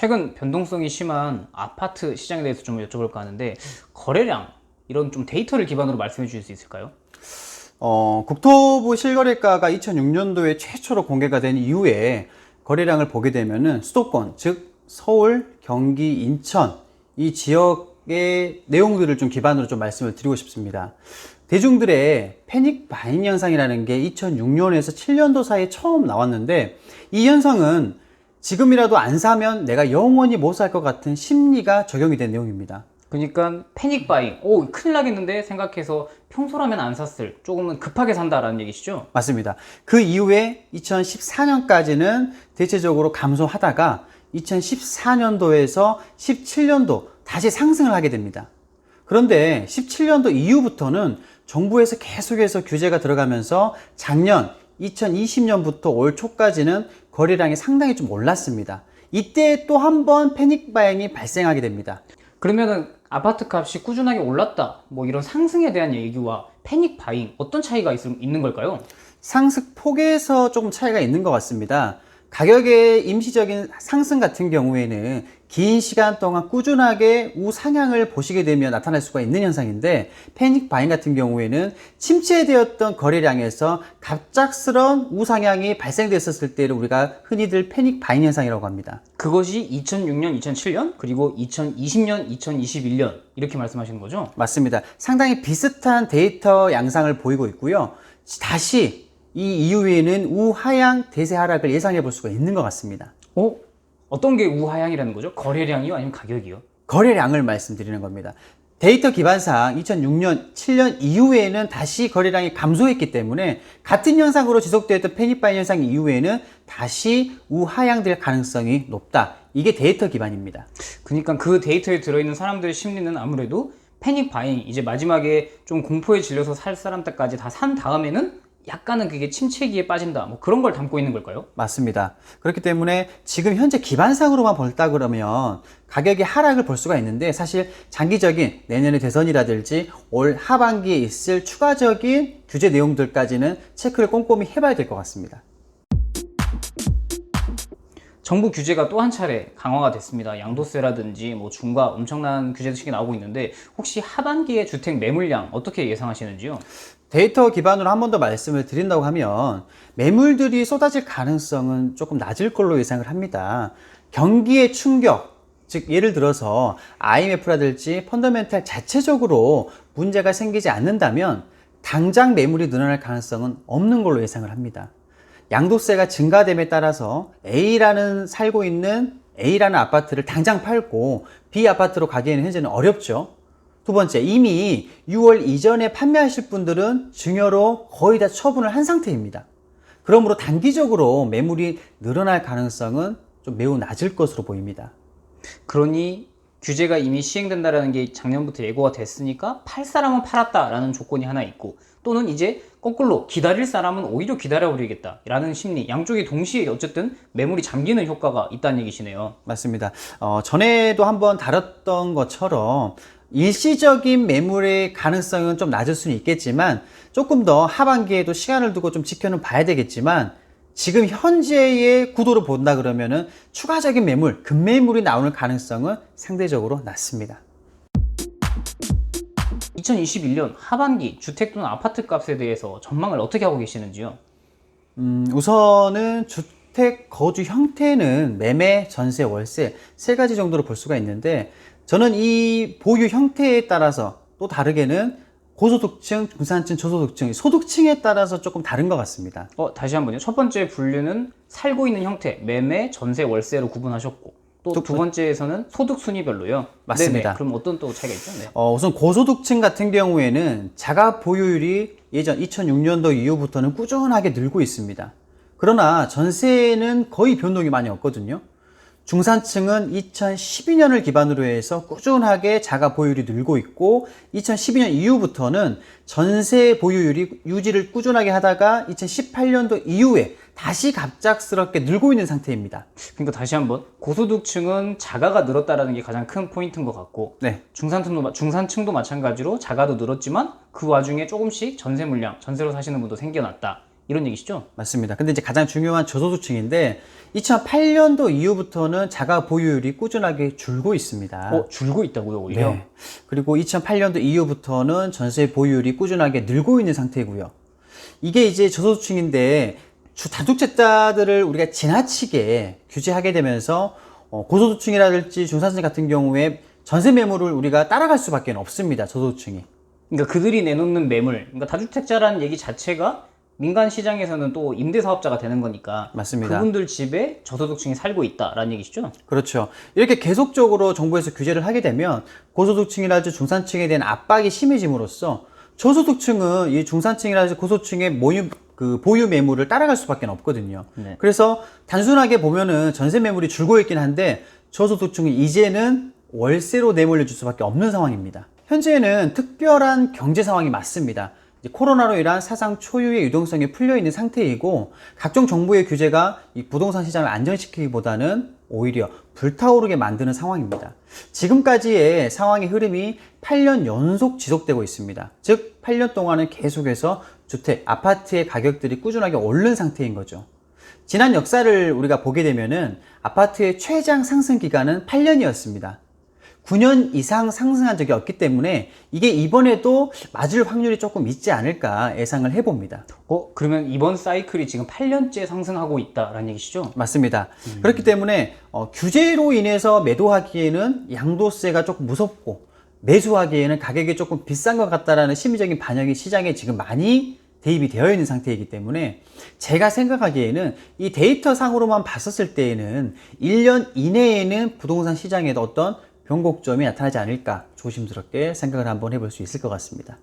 최근 변동성이 심한 아파트 시장에 대해서 좀 여쭤볼까 하는데 거래량 이런 좀 데이터를 기반으로 말씀해 주실 수 있을까요? 국토부 실거래가가 2006년도에 최초로 공개가 된 이후에 거래량을 보게 되면은 수도권, 즉 서울, 경기, 인천 이 지역의 내용들을 좀 기반으로 좀 말씀을 드리고 싶습니다. 대중들의 패닉 바잉 현상이라는 게 2006년에서 7년도 사이에 처음 나왔는데 이 현상은 지금이라도 안 사면 내가 영원히 못 살 것 같은 심리가 적용이 된 내용입니다. 그러니까 패닉 바잉, 오 큰일 나겠는데 생각해서 평소라면 안 샀을 조금은 급하게 산다라는 얘기시죠? 맞습니다. 그 이후에 2014년까지는 대체적으로 감소하다가 2014년도에서 17년도 다시 상승을 하게 됩니다. 그런데 17년도 이후부터는 정부에서 계속해서 규제가 들어가면서 작년 2020년부터 올 초까지는 거래량이 상당히 좀 올랐습니다. 이때 또 한 번 패닉 바잉이 발생하게 됩니다. 그러면은 아파트 값이 꾸준하게 올랐다 뭐 이런 상승에 대한 얘기와 패닉 바잉 어떤 차이가 있는 걸까요? 상승 폭에서 조금 차이가 있는 것 같습니다. 가격의 임시적인 상승 같은 경우에는 긴 시간 동안 꾸준하게 우상향을 보시게 되면 나타날 수가 있는 현상인데 패닉 바잉 같은 경우에는 침체되었던 거래량에서 갑작스러운 우상향이 발생됐었을 때를 우리가 흔히들 패닉 바잉 현상이라고 합니다. 그것이 2006년, 2007년 그리고 2020년, 2021년 이렇게 말씀하시는 거죠? 맞습니다. 상당히 비슷한 데이터 양상을 보이고 있고요. 다시 이 이후에는 우하향 대세 하락을 예상해 볼 수가 있는 것 같습니다. 어떤 게 우하향이라는 거죠? 거래량이요? 아니면 가격이요? 거래량을 말씀드리는 겁니다. 데이터 기반상 2006년, 7년 이후에는 다시 거래량이 감소했기 때문에 같은 현상으로 지속되었던 패닉바잉 현상 이후에는 다시 우하향될 가능성이 높다. 이게 데이터 기반입니다. 그러니까 그 데이터에 들어있는 사람들의 심리는 아무래도 패닉 바잉, 이제 마지막에 좀 공포에 질려서 살 사람들까지 다 산 다음에는 약간은 그게 침체기에 빠진다 뭐 그런 걸 담고 있는 걸까요? 맞습니다. 그렇기 때문에 지금 현재 기반상으로만 볼다 그러면 가격의 하락을 볼 수가 있는데 사실 장기적인 내년의 대선이라든지 올 하반기에 있을 추가적인 규제 내용들까지는 체크를 꼼꼼히 해봐야 될 것 같습니다. 정부 규제가 또 한 차례 강화가 됐습니다. 양도세라든지 뭐 중과 엄청난 규제들이 나오고 있는데 혹시 하반기에 주택 매물량 어떻게 예상하시는지요? 데이터 기반으로 한 번 더 말씀을 드린다고 하면 매물들이 쏟아질 가능성은 조금 낮을 걸로 예상을 합니다. 경기의 충격, 즉 예를 들어서 IMF라든지 펀더멘탈 자체적으로 문제가 생기지 않는다면 당장 매물이 늘어날 가능성은 없는 걸로 예상을 합니다. 양도세가 증가됨에 따라서 살고 있는 A라는 아파트를 당장 팔고 B 아파트로 가기에는 현재는 어렵죠. 두 번째, 이미 6월 이전에 판매하실 분들은 증여로 거의 다 처분을 한 상태입니다. 그러므로 단기적으로 매물이 늘어날 가능성은 좀 매우 낮을 것으로 보입니다. 그러니 규제가 이미 시행된다라는 게 작년부터 예고가 됐으니까 팔 사람은 팔았다라는 조건이 하나 있고 또는 이제 거꾸로 기다릴 사람은 오히려 기다려버리겠다라는 심리, 양쪽이 동시에 어쨌든 매물이 잠기는 효과가 있다는 얘기시네요. 맞습니다. 전에도 한번 다뤘던 것처럼 일시적인 매물의 가능성은 좀 낮을 수는 있겠지만 조금 더 하반기에도 시간을 두고 좀 지켜는 봐야 되겠지만 지금 현재의 구도를 본다 그러면은 추가적인 매물, 급매물이 나오는 가능성은 상대적으로 낮습니다. 2021년 하반기 주택 또는 아파트 값에 대해서 전망을 어떻게 하고 계시는지요? 우선은 주택 거주 형태는 매매, 전세, 월세 세 가지 정도로 볼 수가 있는데 저는 이 보유 형태에 따라서 또 다르게는 고소득층, 중산층, 저소득층, 소득층에 따라서 조금 다른 것 같습니다. 다시 한번요. 첫 번째 분류는 살고 있는 형태, 매매, 전세, 월세로 구분하셨고 또 두 번째에서는 소득 순위별로요. 맞습니다. 네네. 그럼 어떤 또 차이가 있죠? 네. 우선 고소득층 같은 경우에는 자가 보유율이 예전 2006년도 이후부터는 꾸준하게 늘고 있습니다. 그러나 전세는 거의 변동이 많이 없거든요. 중산층은 2012년을 기반으로 해서 꾸준하게 자가 보유율이 늘고 있고 2012년 이후부터는 전세 보유율이 유지를 꾸준하게 하다가 2018년도 이후에 다시 갑작스럽게 늘고 있는 상태입니다. 그러니까 다시 한번 고소득층은 자가가 늘었다라는 게 가장 큰 포인트인 것 같고 네. 중산층도 마찬가지로 자가도 늘었지만 그 와중에 조금씩 전세 물량, 전세로 사시는 분도 생겨났다. 이런 얘기시죠? 맞습니다. 근데 이제 가장 중요한 저소득층인데 2008년도 이후부터는 자가 보유율이 꾸준하게 줄고 있습니다. 줄고 있다고요, 오히려? 네. 그리고 2008년도 이후부터는 전세 보유율이 꾸준하게 늘고 있는 상태고요. 이게 이제 저소득층인데 다주택자들을 우리가 지나치게 규제하게 되면서 고소득층이라든지 중산층 같은 경우에 전세 매물을 우리가 따라갈 수밖에 없습니다. 저소득층이. 그러니까 그들이 내놓는 매물, 그러니까 다주택자라는 얘기 자체가 민간 시장에서는 또 임대사업자가 되는 거니까 맞습니다. 그분들 집에 저소득층이 살고 있다라는 얘기시죠? 그렇죠. 이렇게 계속적으로 정부에서 규제를 하게 되면 고소득층이라든지 중산층에 대한 압박이 심해짐으로써 저소득층은 이 중산층이라든지 고소득층의 보유 매물을 따라갈 수밖에 없거든요. 네. 그래서 단순하게 보면은 전세 매물이 줄고 있긴 한데 저소득층은 이제는 월세로 내몰려 줄 수밖에 없는 상황입니다. 현재는 특별한 경제 상황이 맞습니다. 이제 코로나로 인한 사상 초유의 유동성이 풀려 있는 상태이고 각종 정부의 규제가 이 부동산 시장을 안정시키기보다는 오히려 불타오르게 만드는 상황입니다. 지금까지의 상황의 흐름이 8년 연속 지속되고 있습니다. 즉 8년 동안은 계속해서 주택, 아파트의 가격들이 꾸준하게 오른 상태인 거죠. 지난 역사를 우리가 보게 되면은 아파트의 최장 상승 기간은 8년이었습니다. 9년 이상 상승한 적이 없기 때문에 이게 이번에도 맞을 확률이 조금 있지 않을까 예상을 해봅니다. 그러면 이번 사이클이 지금 8년째 상승하고 있다라는 얘기시죠? 맞습니다. 그렇기 때문에 규제로 인해서 매도하기에는 양도세가 조금 무섭고 매수하기에는 가격이 조금 비싼 것 같다라는 심리적인 반영이 시장에 지금 많이 대입이 되어 있는 상태이기 때문에 제가 생각하기에는 이 데이터 상으로만 봤었을 때에는 1년 이내에는 부동산 시장에도 어떤 변곡점이 나타나지 않을까 조심스럽게 생각을 한번 해볼 수 있을 것 같습니다.